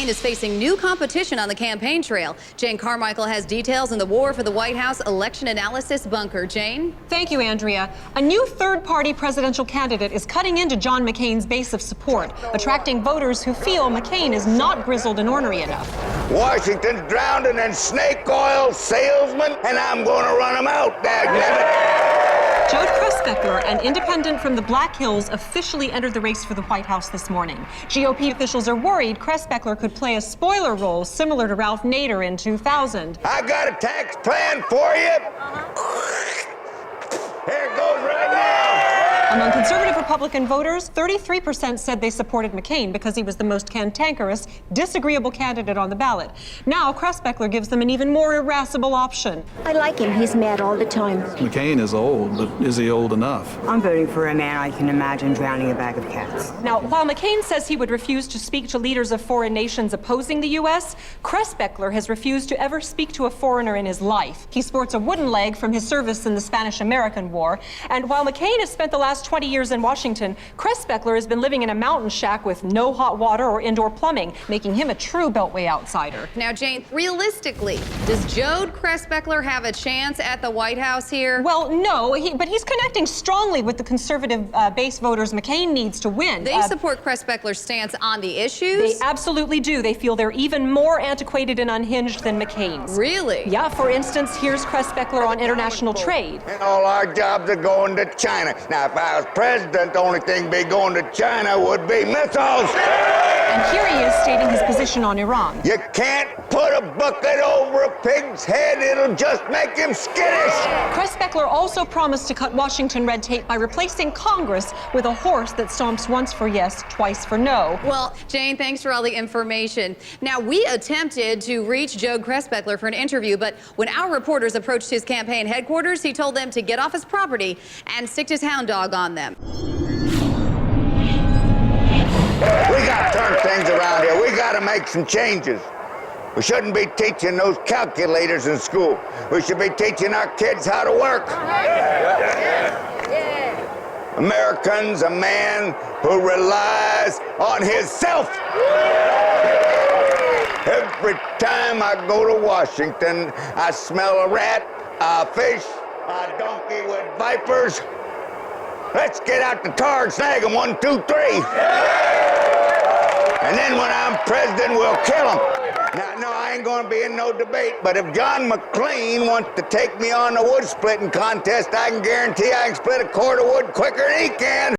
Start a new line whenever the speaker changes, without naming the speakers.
McCain is facing new competition on the campaign trail. Jane Carmichael has details in the War for the White House election analysis bunker. Jane?
Thank you, Andrea. A new third-party presidential candidate is cutting into John McCain's base of support, attracting voters who feel McCain is not grizzled and ornery enough.
Washington's drowning in snake oil salesmen, and I'm going to run them out, dadgummit.
Joad Cressbeckler, an independent from the Black Hills, officially entered the race for the White House this morning. GOP officials are worried Cressbeckler could play a spoiler role similar to Ralph Nader in 2000.
I got a tax plan for you. Here it goes right now.
Among conservative Republican voters, 33% said they supported McCain because he was the most cantankerous, disagreeable candidate on the ballot. Now, Cressbeckler gives them an even more irascible option.
I like him. He's mad all the time.
McCain is old, but is he old enough?
I'm voting for a man I can imagine drowning a bag of cats.
Now, while McCain says he would refuse to speak to leaders of foreign nations opposing the U.S., Cressbeckler has refused to ever speak to a foreigner in his life. He sports a wooden leg from his service in the Spanish-American War, and while McCain has spent the last 20 years in Washington, Cressbeckler has been living in a mountain shack with no hot water or indoor plumbing, making him a true Beltway outsider.
Now, Jane, realistically, does Joad Cressbeckler have a chance at the White House here?
Well, no, but he's connecting strongly with the conservative base voters McCain needs to win.
They support Cressbeckler's stance on the issues?
They absolutely do. They feel they're even more antiquated and unhinged than McCain's.
Really?
Yeah, for instance, here's Cressbeckler on international trade.
And all our jobs are going to China. Now, if I was president, the only thing be going to China would be missiles.
And here he is stating his position on Iran.
You can't put a bucket over a pig's head. It'll just make him skittish.
Cressbeckler also promised to cut Washington red tape by replacing Congress with a horse that stomps once for yes, twice for no.
Well, Jane, thanks for all the information. Now, we attempted to reach Joad Cressbeckler for an interview, but when our reporters approached his campaign headquarters, he told them to get off his property and stick his hound dog on them.
We got to turn things around here. We got to make some changes. We shouldn't be teaching those calculators in school. We should be teaching our kids how to work. American's a man who relies on himself. Every time I go to Washington, I smell a rat, a fish, a donkey with vipers. Let's get out the tar and snag them, 1, 2, 3. And then when I'm president, we'll kill them. Now, no, I ain't gonna be in no debate, but if John McCain wants to take me on the wood splitting contest, I can guarantee I can split a cord of wood quicker than he can.